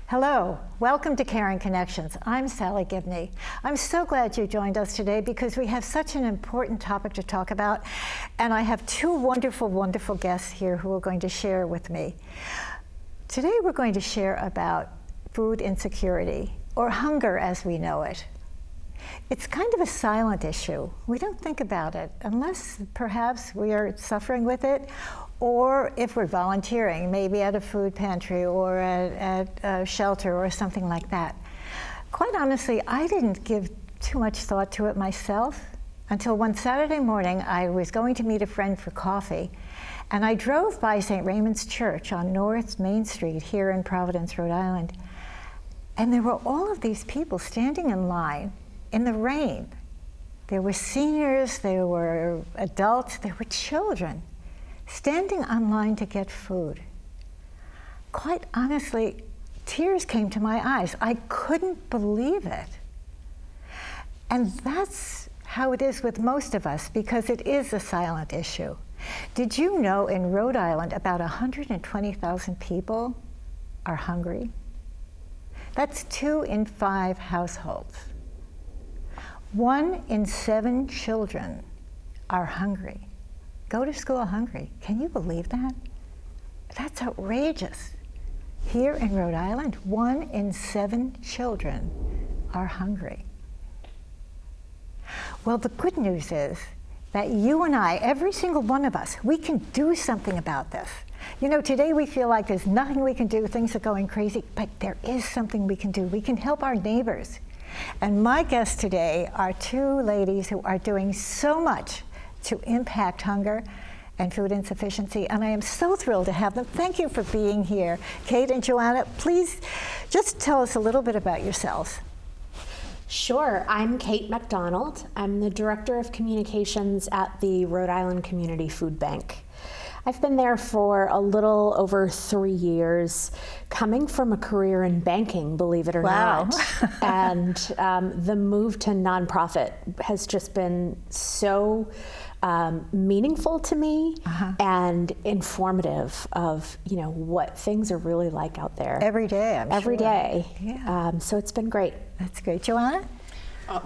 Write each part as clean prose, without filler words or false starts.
Hello, welcome to Caring Connections. I'm Salley Gibney. I'm so glad you joined us today because we have such an important topic to talk about, and I have two wonderful, wonderful guests here who are going to share with me. Today we're going to share about food insecurity, or hunger as we know it. It's kind of a silent issue. We don't think about it unless perhaps we are suffering with it, or if we're volunteering, maybe at a food pantry or at a shelter or something like that. Quite honestly, I didn't give too much thought to it myself until one Saturday morning I was going to meet a friend for coffee, and I drove by St. Raymond's Church on North Main Street here in Providence, Rhode Island, and there were all of these people standing in line in the rain. There were seniors, there were adults, there were children standing in line to get food. Quite honestly, tears came to my eyes. I couldn't believe it. And that's how it is with most of us, because it is a silent issue. Did you know in Rhode Island about 120,000 people are hungry? That's 2 in 5 households. 1 in 7 children are hungry. Go to school hungry. Can you believe that? That's outrageous. Here in Rhode Island, 1 in 7 children are hungry. Well, the good news is that you and I, every single one of us, we can do something about this. You know, today we feel like there's nothing we can do, things are going crazy, but there is something we can do. We can help our neighbors. And my guests today are 2 ladies who are doing so much to impact hunger and food insufficiency, and I am so thrilled to have them. Thank you for being here. Kate and Joanna, please just tell us a little bit about yourselves. Sure, I'm Kate McDonald. I'm the Director of Communications at the Rhode Island Community Food Bank. I've been there for a little over 3 years, coming from a career in banking, believe it or not. And the move to nonprofit has just been so meaningful to me and informative of, you know, what things are really like out there. Every day, I'm Every sure. day. Yeah. So it's been great. That's great. Joanna?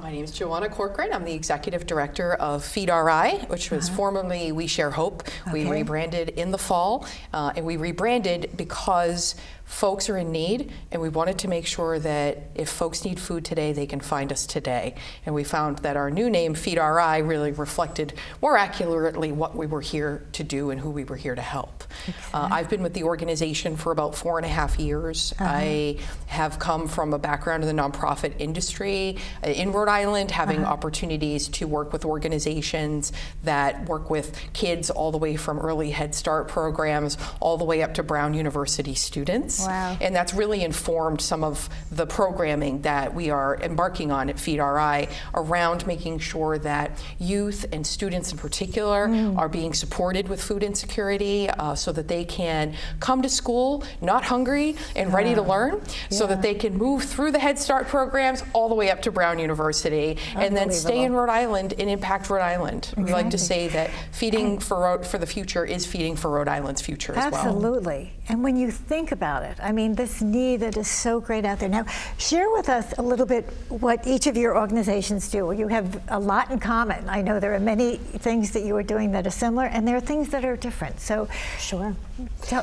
My name is Joanna Corcoran. I'm the Executive Director of Feed RI, which was formerly We Share Hope. We rebranded in the fall, and we rebranded because folks are in need, and we wanted to make sure that if folks need food today, they can find us today. And we found that our new name, Feed RI, really reflected more accurately what we were here to do and who we were here to help. I've been with the organization for about 4.5 years. I have come from a background in the nonprofit industry in Rhode Island, having opportunities to work with organizations that work with kids all the way from early Head Start programs all the way up to Brown University students. Wow. And that's really informed some of the programming that we are embarking on at Feed RI around making sure that youth and students in particular are being supported with food insecurity so that they can come to school not hungry and ready to learn, so that they can move through the Head Start programs all the way up to Brown University and then stay in Rhode Island and impact Rhode Island. We like to say that feeding for the future is feeding for Rhode Island's future as well. Absolutely. And when you think about it, I mean, this need that is so great out there. Now, share with us a little bit what each of your organizations do. You have a lot in common. I know there are many things that you are doing that are similar, and there are things that are different. So, Sure.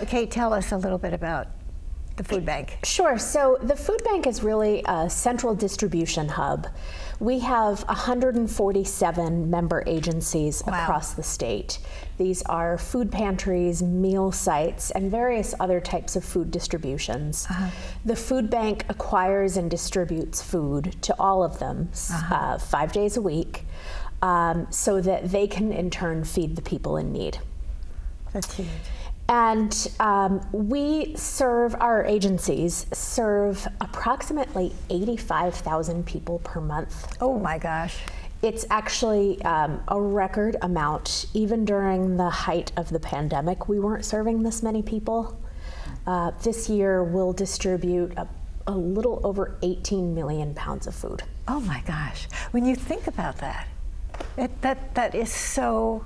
Kate, tell us a little bit about the food bank. Sure. So the food bank is really a central distribution hub. We have 147 member agencies across the state. These are food pantries, meal sites, and various other types of food distributions. The food bank acquires and distributes food to all of them 5 days a week so that they can in turn feed the people in need. That's huge. And our agencies serve approximately 85,000 people per month. Oh my gosh. It's actually a record amount. Even during the height of the pandemic, we weren't serving this many people. This year, we'll distribute a little over 18 million pounds of food. Oh my gosh. When you think about that, that is so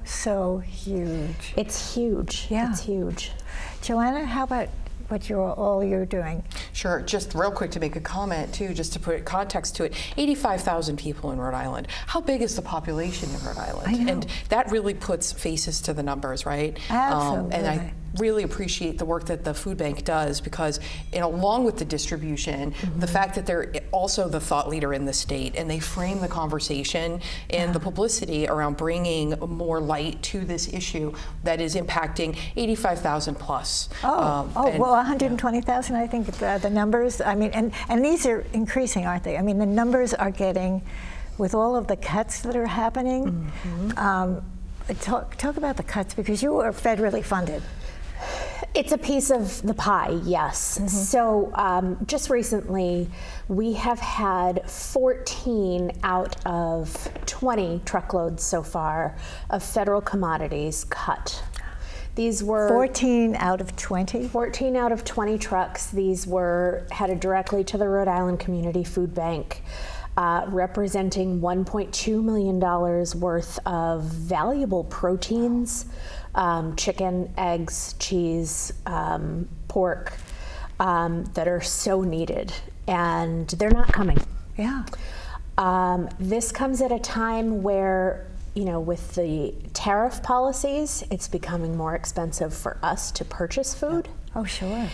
huge. It's huge. Yeah. It's huge. Joanna, how about all you're doing. Sure. Just real quick to make a comment too, just to put context to it. 85,000 people in Rhode Island. How big is the population in Rhode Island? I know. And that really puts faces to the numbers, right? Absolutely. And I really appreciate the work that the food bank does, because along with the distribution, the fact that they're also the thought leader in the state, and they frame the conversation and the publicity around bringing more light to this issue that is impacting 85,000 plus. Well, 120,000, I think the numbers, I mean, and these are increasing, aren't they? I mean, the numbers are getting, with all of the cuts that are happening, talk about the cuts, because you are federally funded. It's a piece of the pie, yes. So just recently, we have had 14 out of 20 truckloads so far of federal commodities cut. These were 14 out of 20? 14 out of 20 trucks. These were headed directly to the Rhode Island Community Food Bank, representing $1.2 million worth of valuable proteins, chicken, eggs, cheese, pork, that are so needed, and they're not coming. Yeah. This comes at a time where, you know, with the tariff policies, it's becoming more expensive for us to purchase food. Oh, sure.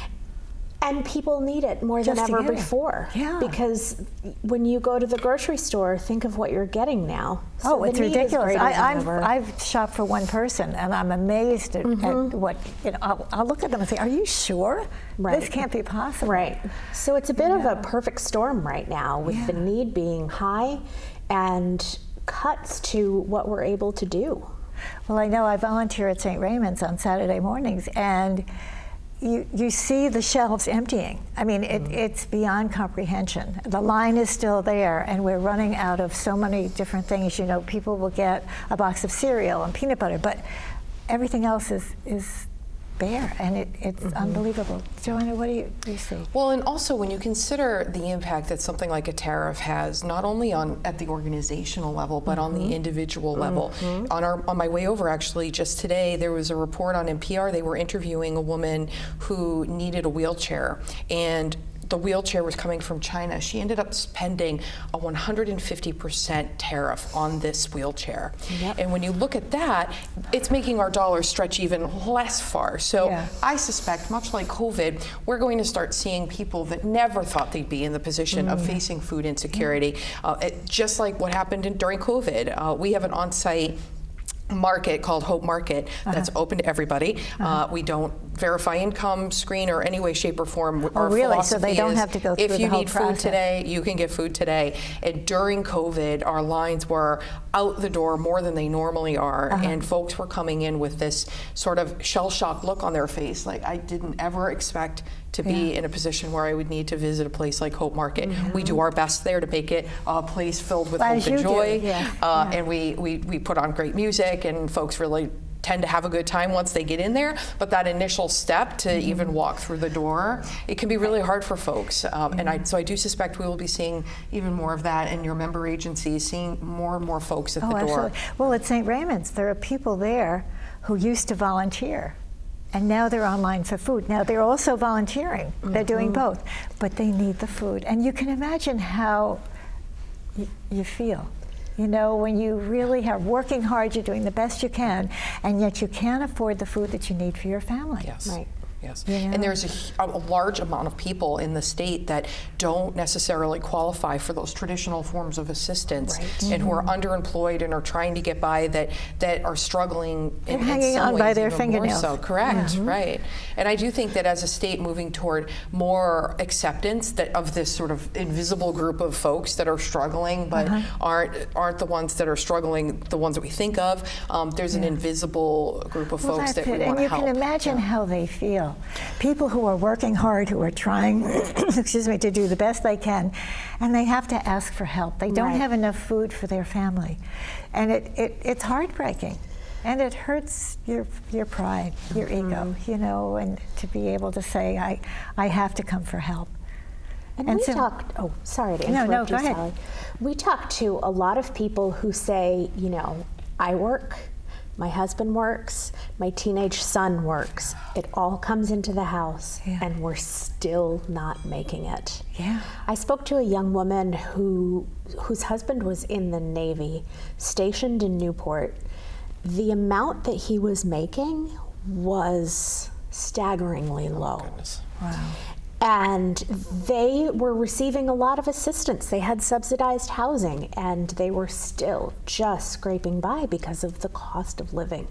And people need it more than Just to ever get it. before. Yeah. Because when you go to the grocery store, think of what you're getting now. So Oh, it's the need is ridiculous. greater than ever. I've shopped for one person, and I'm amazed at what, you know, I'll look at them and say, are you sure? Right. This can't be possible. Right. So it's a bit of a perfect storm right now, with the need being high and cuts to what we're able to do. Well, I know I volunteer at St. Raymond's on Saturday mornings, and you see the shelves emptying. I mean, it's beyond comprehension. The line is still there, and we're running out of so many different things. You know, people will get a box of cereal and peanut butter, but everything else is bare, and it's unbelievable. Joanna, what do you see? Well, and also when you consider the impact that something like a tariff has, not only at the organizational level, but on the individual level. On my way over, actually, just today, there was a report on NPR. They were interviewing a woman who needed a wheelchair, and the wheelchair was coming from China. She ended up spending a 150% tariff on this wheelchair. And when you look at that, it's making our dollars stretch even less far. So I suspect, much like COVID, we're going to start seeing people that never thought they'd be in the position of facing food insecurity. Just like what happened during COVID. We have an on-site market called Hope Market that's open to everybody. We don't verify income, screen, or any way, shape, or form. Our really? So they don't is, have to go through if the you whole need food process. today, you can get food today. And during COVID, our lines were out the door more than they normally are, and folks were coming in with this sort of shell-shocked look on their face, like, I didn't ever expect to be in a position where I would need to visit a place like Hope Market. We do our best there to make it a place filled with hope and joy. And we put on great music, and folks really tend to have a good time once they get in there, but that initial step to even walk through the door, it can be really hard for folks. So I do suspect we will be seeing even more of that in your member agencies, seeing more and more folks at the door. Absolutely. Well, at St. Raymond's, there are people there who used to volunteer, and now they're online for food. Now they're also volunteering. They're doing both, but they need the food. And you can imagine how you feel. You know, when you really are working hard, you're doing the best you can, and yet you can't afford the food that you need for your family. Yes. Right. Yes. You know? And there's a large amount of people in the state that don't necessarily qualify for those traditional forms of assistance, and who are underemployed and are trying to get by, that are struggling in hanging some on ways by their even fingernails. more so. Correct. Right. And I do think that as a state moving toward more acceptance of this sort of invisible group of folks that are struggling but aren't the ones that are struggling, the ones that we think of, there's an invisible group of folks that we want to help. And you can imagine how they feel. People who are working hard, who are trying, excuse me, to do the best they can, and they have to ask for help. They don't have enough food for their family, and it's heartbreaking, and it hurts your pride, your ego, you know, and to be able to say, I have to come for help. And we talked, oh, sorry to interrupt go you, ahead. Sally. We talked to a lot of people who say, you know, I work, My husband works, my teenage son works. It all comes into the house, and we're still not making it. Yeah. I spoke to a young woman whose husband was in the Navy, stationed in Newport. The amount that he was making was staggeringly low. Goodness. Wow. And they were receiving a lot of assistance. They had subsidized housing, and they were still just scraping by because of the cost of living.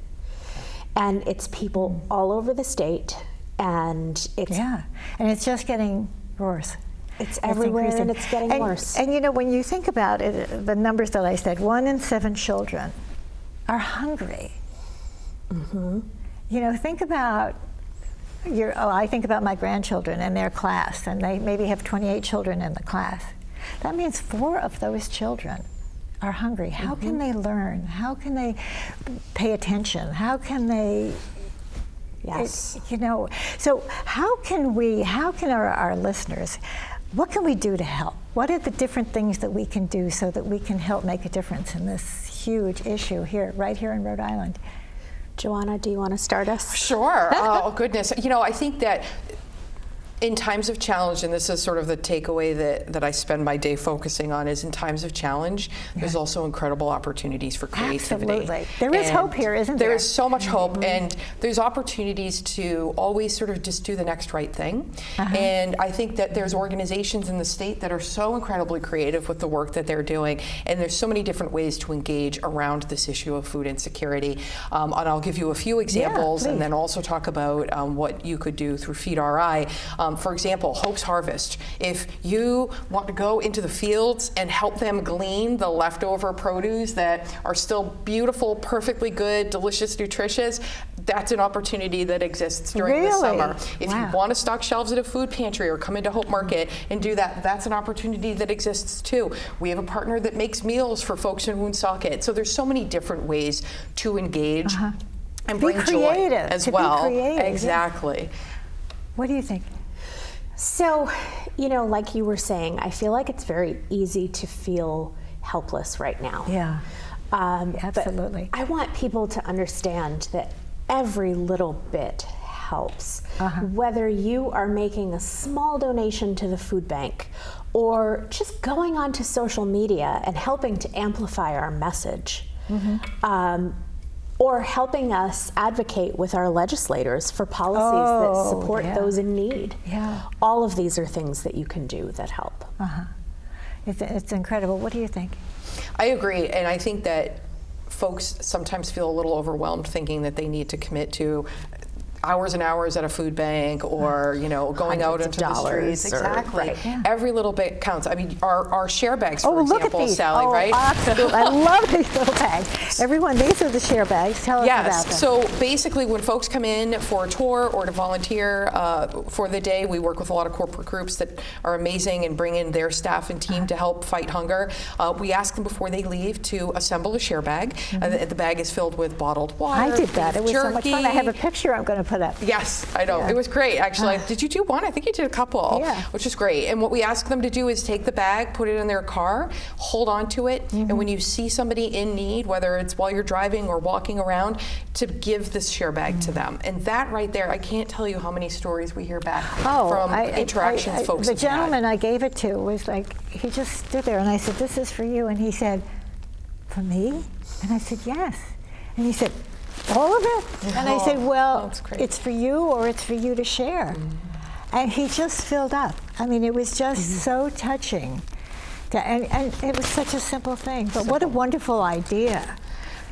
And it's people all over the state, and it's and it's just getting worse. It's everywhere, increasing. and it's getting worse. And you know, when you think about it, the numbers that I said, 1 in 7 children are hungry. Mm-hmm. You know, think about I think about my grandchildren and their class, and they maybe have 28 children in the class. That means 4 of those children are hungry. How can they learn? How can they pay attention? How can they, you know, so how can our listeners, what can we do to help? What are the different things that we can do so that we can help make a difference in this huge issue here, right here in Rhode Island? Joanna, do you want to start us? Sure. Oh, goodness. You know, I think that in times of challenge, and this is sort of the takeaway that I spend my day focusing on, is in times of challenge, there's also incredible opportunities for creativity. Absolutely. There is hope here, isn't there? There is so much hope, and there's opportunities to always sort of just do the next right thing. And I think that there's organizations in the state that are so incredibly creative with the work that they're doing, and there's so many different ways to engage around this issue of food insecurity. And I'll give you a few examples, and then also talk about what you could do through Feed RI. For example, Hope's Harvest. If you want to go into the fields and help them glean the leftover produce that are still beautiful, perfectly good, delicious, nutritious, that's an opportunity that exists during the summer. If you want to stock shelves at a food pantry or come into Hope Market and do that, that's an opportunity that exists too. We have a partner that makes meals for folks in Woonsocket. So there's so many different ways to engage and bring joy as well. Exactly. What do you think? So, you know, like you were saying, I feel like it's very easy to feel helpless right now. Yeah, absolutely. But I want people to understand that every little bit helps. Whether you are making a small donation to the food bank or just going onto social media and helping to amplify our message. Or helping us advocate with our legislators for policies that support those in need. All of these are things that you can do that help. It's incredible. What do you think? I agree, and I think that folks sometimes feel a little overwhelmed thinking that they need to commit to hours and hours at a food bank, or going out into the streets. Exactly. Every little bit counts. I mean, our share bags, for example, Sally, right? Absolutely. I love these little bags. Everyone, these are the share bags. Tell us about them. So basically, when folks come in for a tour or to volunteer for the day, we work with a lot of corporate groups that are amazing and bring in their staff and team to help fight hunger. We ask them before they leave to assemble a share bag. The bag is filled with bottled water. I did that. It was so much jerky. fun. I have a picture I'm going to put up. Yes, I know. It was great, actually. Did you do one? I think you did a couple, which is great. And what we ask them to do is take the bag, put it in their car, hold on to it, and when you see somebody in need, whether it's while you're driving or walking around, to give this share bag to them. And that right there, I can't tell you how many stories we hear back from interactions folks have The gentleman I gave it to was like, he just stood there, and I said, "This is for you," and he said, "For me?" And I said, "Yes." And he said, "All of it?" And I said, "Well, it's for you, or it's for you to share." And he just filled up. I mean, it was just so touching. And it was such a simple thing. But what a wonderful idea.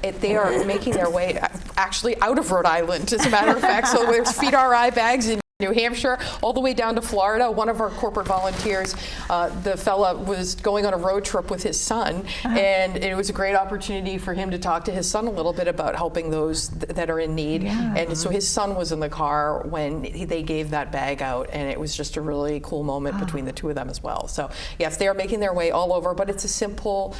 They are making their way actually out of Rhode Island, as a matter of fact. So there's Feed RI bags in New Hampshire, all the way down to Florida. One of our corporate volunteers, the fella was going on a road trip with his son, and it was a great opportunity for him to talk to his son a little bit about helping those that are in need. And so his son was in the car when they gave that bag out, and it was just a really cool moment between the two of them as well. So yes, they are making their way all over, but it's a simple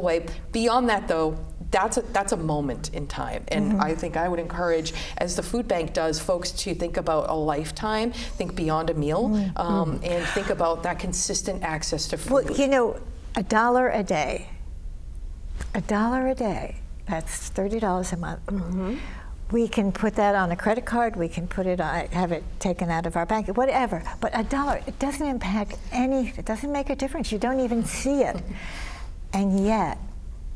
way. Beyond that, though, that's a moment in time, and I think I would encourage, as the food bank does, folks to think about a lifetime, think beyond a meal, and think about that consistent access to food. Well, $1 a day. $1 a day. That's $30 a month. We can put that on a credit card. We can put it on, have it taken out of our bank, whatever. But $1, it doesn't impact it doesn't make a difference. You don't even see it. And yet,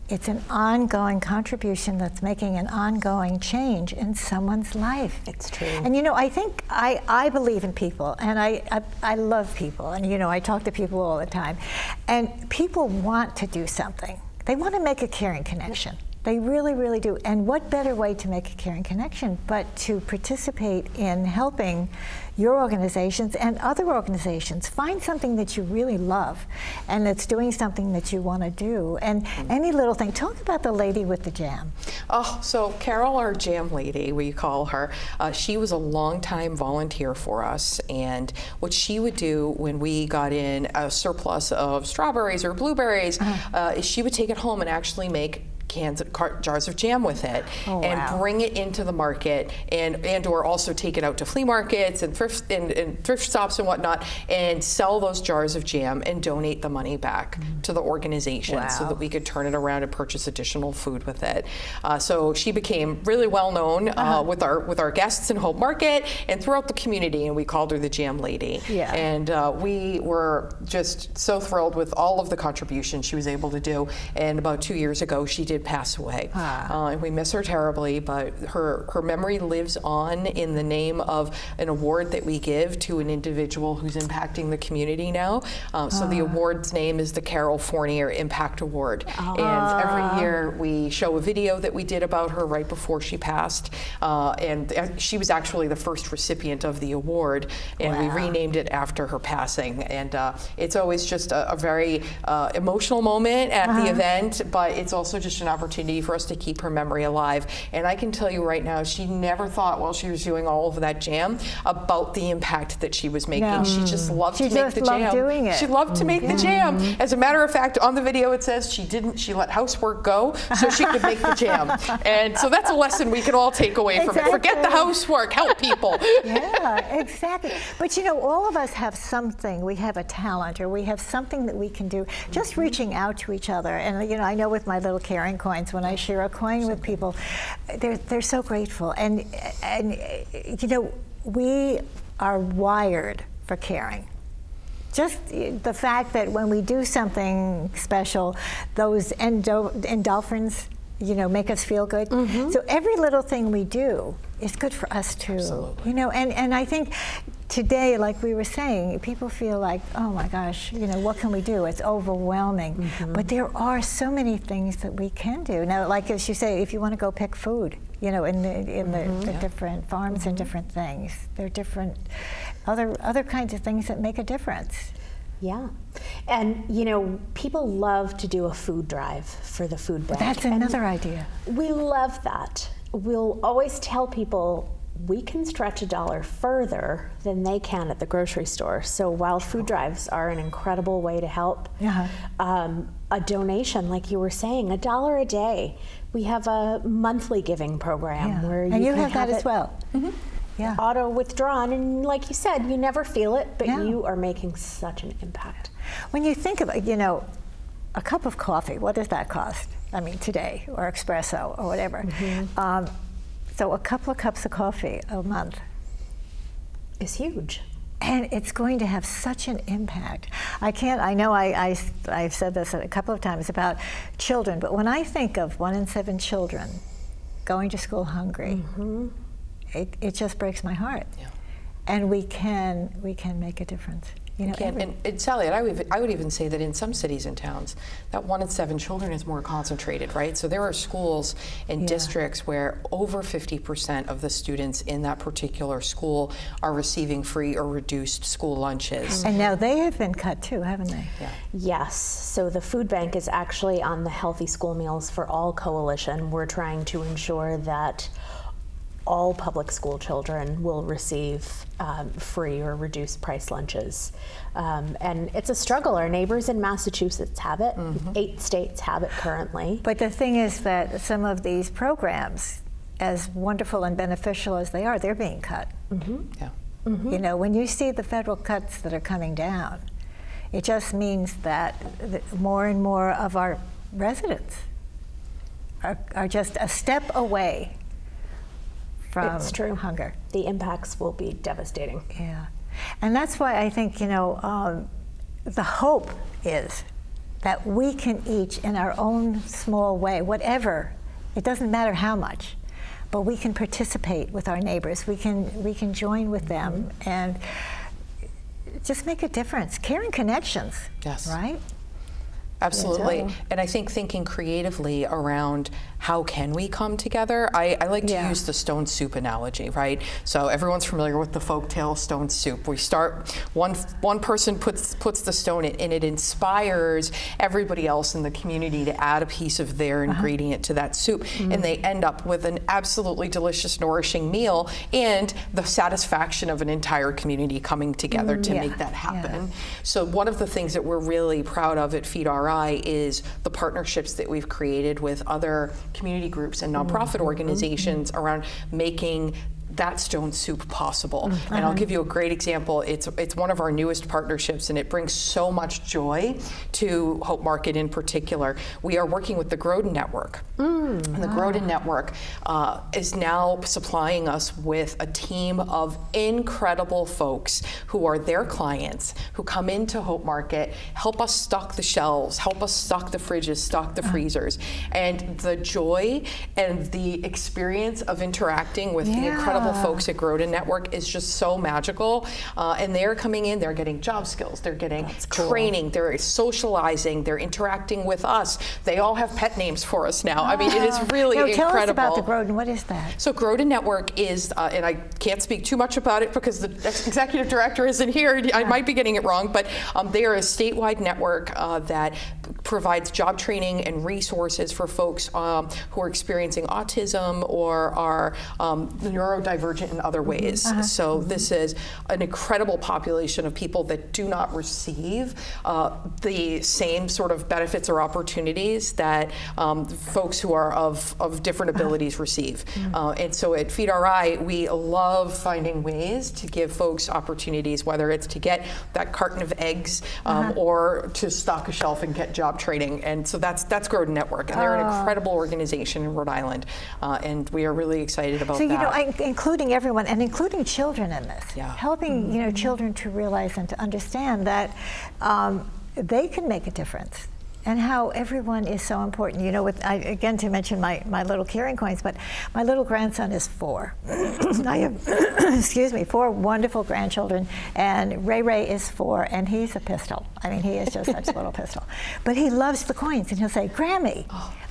it's an ongoing contribution that's making an ongoing change in someone's life. It's true. And you know, I think I believe in people, and I love people, and you know, I talk to people all the time. And people want to do something. They want to make a caring connection. They really, really do. And what better way to make a caring connection but to participate in helping your organizations and other organizations find something that you really love and that's doing something that you want to do. And any little thing. Talk about the lady with the jam. Oh, so Carol, our jam lady, we call her, she was a longtime volunteer for us. And what she would do when we got in a surplus of strawberries or blueberries, is she would take it home and actually make jars of jam with it, and bring it into the market, and or also take it out to flea markets and thrift shops and whatnot, and sell those jars of jam and donate the money back to the organization so that we could turn it around and purchase additional food with it. So she became really well known with our guests in Hope Market and throughout the community, and we called her the Jam Lady. And we were just so thrilled with all of the contributions she was able to do. And about 2 years ago, she did pass away. And we miss her terribly, but her memory lives on in the name of an award that we give to an individual who's impacting the community now. So the award's name is the Carol Fournier Impact Award. And every year we show a video that we did about her right before she passed. And she was actually the first recipient of the award, and we renamed it after her passing. And it's always just a very emotional moment at the event, but it's also just an opportunity for us to keep her memory alive. And I can tell you right now, she never thought while she was doing all of that jam about the impact that she was making. She just loved to make the jam. Doing it. She loved to make the jam. As a matter of fact, on the video it says she let housework go so she could make the jam. And so that's a lesson we can all take away from it. Forget the housework, help people. Yeah, exactly. But you know, all of us have something. We have a talent, or we have something that we can do. Just reaching out to each other. And you know, I know with my little caring coins, when I share a coin with people, they're so grateful. And you know, we are wired for caring. Just the fact that when we do something special, those endorphins, you know, make us feel good. So every little thing we do is good for us too. Absolutely. You know, and I think today, like we were saying, people feel like, oh my gosh, you know, what can we do? It's overwhelming. But there are so many things that we can do. Now, like as you say, if you want to go pick food, you know, in the different farms and different things, there are different other kinds of things that make a difference. Yeah. And, you know, people love to do a food drive for the food bank. That's another idea. We love that. We'll always tell people we can stretch $1 further than they can at the grocery store. So while food drives are an incredible way to help, a donation, like you were saying, $1 a day. We have a monthly giving program where you can have that as well. Auto withdrawn, and like you said, you never feel it, but you are making such an impact. When you think about, you know, a cup of coffee, what does that cost? I mean, today, or espresso, or whatever. So a couple of cups of coffee a month is huge. And it's going to have such an impact. I know I've said this a couple of times about children, but when I think of 1 in 7 children going to school hungry, it just breaks my heart. And we can make a difference. You know, and Sally, I would even say that in some cities and towns, that 1 in 7 children is more concentrated, right? So there are schools and districts where over 50% of the students in that particular school are receiving free or reduced school lunches. And now they have been cut too, haven't they? Yes. So the food bank is actually on the Healthy School Meals for All Coalition. We're trying to ensure that all public school children will receive free or reduced price lunches. And it's a struggle. Our neighbors in Massachusetts have it. 8 states have it currently. But the thing is that some of these programs, as wonderful and beneficial as they are, they're being cut. You know, when you see the federal cuts that are coming down, it just means that more and more of our residents are just a step away from It's true. hunger. The impacts will be devastating. Yeah, and that's why I think, the hope is that we can each, in our own small way, whatever, it doesn't matter how much, but we can participate with our neighbors. We can join with them and just make a difference. Caring connections. Yes. Right? Absolutely. Yeah. And I think thinking creatively around how can we come together? I like to use the stone soup analogy, right? So everyone's familiar with the folktale stone soup. We start, one person puts the stone in, and it inspires everybody else in the community to add a piece of their ingredient to that soup. And they end up with an absolutely delicious, nourishing meal and the satisfaction of an entire community coming together to make that happen. So one of the things that we're really proud of at Feed RI is the partnerships that we've created with other community groups and nonprofit organizations around making that stone soup possible. And I'll give you a great example. It's one of our newest partnerships, and it brings so much joy to Hope Market in particular. We are working with the Groden Network. And the Groden Network is now supplying us with a team of incredible folks who are their clients, who come into Hope Market, help us stock the shelves, help us stock the fridges, stock the freezers. And the joy and the experience of interacting with the incredible folks at Groden Network is just so magical. And they're coming in, they're getting job skills, they're getting training, they're socializing, they're interacting with us. They all have pet names for us now. I mean, it is really incredible. Tell us about the Groden. What is that? So Groden Network is, and I can't speak too much about it because the executive director isn't here. I might be getting it wrong, but they are a statewide network that provides job training and resources for folks who are experiencing autism or are neurodivergent in other ways. So this is an incredible population of people that do not receive the same sort of benefits or opportunities that folks who are of different abilities receive. And so at Feed RI, we love finding ways to give folks opportunities, whether it's to get that carton of eggs or to stock a shelf and get job training. And so that's Groden Network, and they're an incredible organization in Rhode Island, and we are really excited about that. So, including everyone, and including children in this, helping children to realize and to understand that they can make a difference, and how everyone is so important. Again, to mention my little caring coins, but my little grandson is 4. I have, 4 wonderful grandchildren, and Ray is 4, and he's a pistol. I mean, he is just such a little pistol. But he loves the coins, and he'll say, Grammy,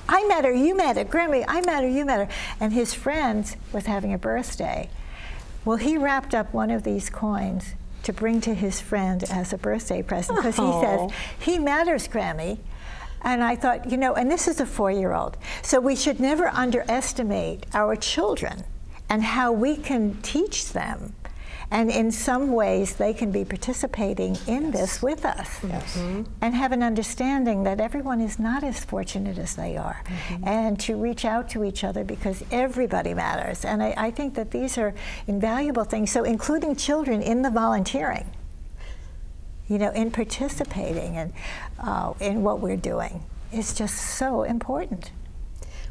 I matter, you matter. Grammy, I matter, you matter. And his friend was having a birthday. Well, he wrapped up one of these coins to bring to his friend as a birthday present, because he says, he matters, Grammy. And I thought, and this is a 4-year-old. So we should never underestimate our children and how we can teach them. And in some ways, they can be participating in this with us and have an understanding that everyone is not as fortunate as they are, and to reach out to each other, because everybody matters. And I think that these are invaluable things. So including children in the volunteering, in participating in what we're doing is just so important.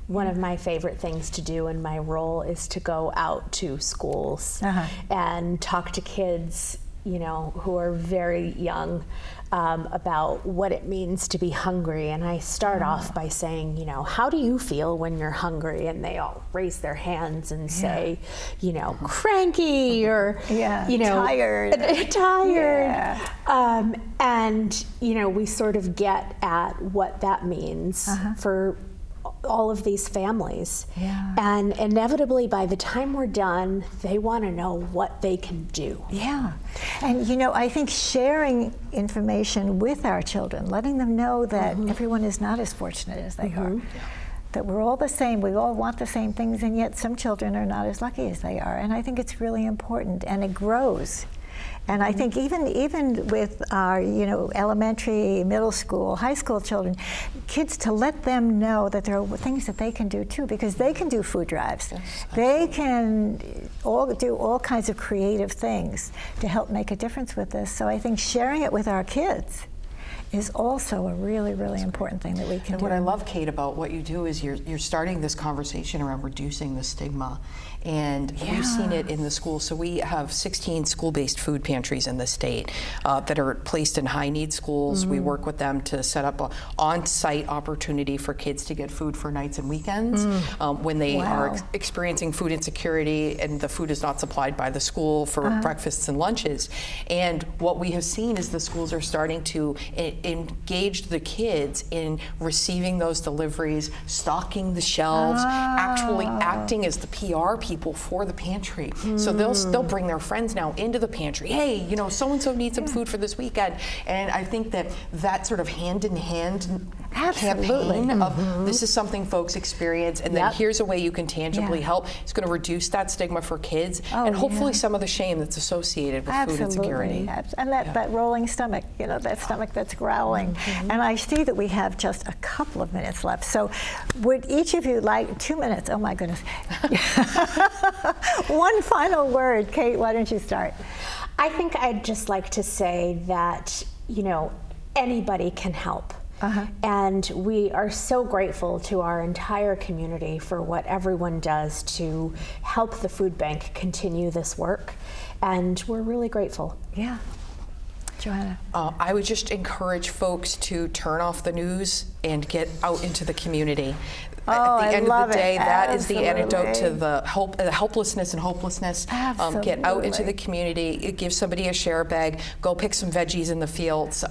One of my favorite things to do in my role is to go out to schools and talk to kids, who are very young, about what it means to be hungry. And I start off by saying, how do you feel when you're hungry? And they all raise their hands and say, cranky or, tired. And, we sort of get at what that means for all of these families. And inevitably, by the time we're done, they want to know what they can do. And I think sharing information with our children, letting them know that everyone is not as fortunate as they are, that we're all the same, we all want the same things, and yet some children are not as lucky as they are. And I think it's really important, and it grows. And I think even with our, elementary, middle school, high school children, kids, to let them know that there are things that they can do too, because they can do food drives. They can do all kinds of creative things to help make a difference with this. So I think sharing it with our kids is also a really, really important thing that we can And do. what I love, Kate, about what you do is you're starting this conversation around reducing the stigma. And we've seen it in the schools. So we have 16 school-based food pantries in the state that are placed in high-need schools. We work with them to set up an on-site opportunity for kids to get food for nights and weekends when they are experiencing food insecurity and the food is not supplied by the school for breakfasts and lunches. And what we have seen is the schools are starting to engage the kids in receiving those deliveries, stocking the shelves, actually acting as the PR people for the pantry. So they'll bring their friends now into the pantry. Hey, you know, so-and-so needs some food for this weekend. And I think that sort of hand-in-hand campaign of this is something folks experience, and then here's a way you can tangibly help. It's going to reduce that stigma for kids and hopefully some of the shame that's associated with food insecurity. And that rolling stomach, you know, that stomach that's growling. And I see that we have just a couple of minutes left. So would each of you like 2 minutes? Oh my goodness. One final word. Kate, why don't you start? I think I'd just like to say that, you know, anybody can help. And we are so grateful to our entire community for what everyone does to help the food bank continue this work. And we're really grateful. Yeah. Joanna? I would just encourage folks to turn off the news and get out into the community. At the end of the day, that is the antidote to the helplessness and hopelessness. Get out into the community, give somebody a share bag, go pick some veggies in the fields.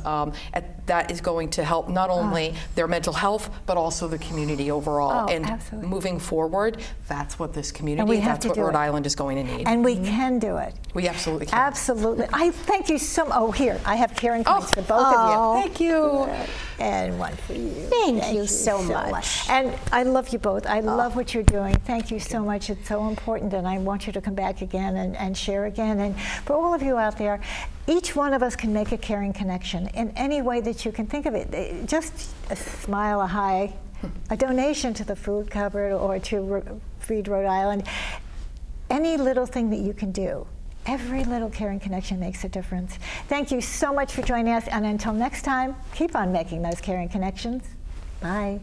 That is going to help not only their mental health, but also the community overall. And moving forward, that's what this community, that's what Rhode Island is going to need. And we can do it. We absolutely can. Absolutely. I thank you so much. Oh, here, I have Karen points for both of you. Thank you. And one for you. Thank you so much. And I love you both. I love what you're doing. Thank you so much. It's so important, and I want you to come back again and share again. And for all of you out there, each one of us can make a caring connection in any way that you can think of it. Just a smile, a hi, a donation to the food cupboard or to Feed Rhode Island. Any little thing that you can do. Every little caring connection makes a difference. Thank you so much for joining us, and until next time, keep on making those caring connections. Bye.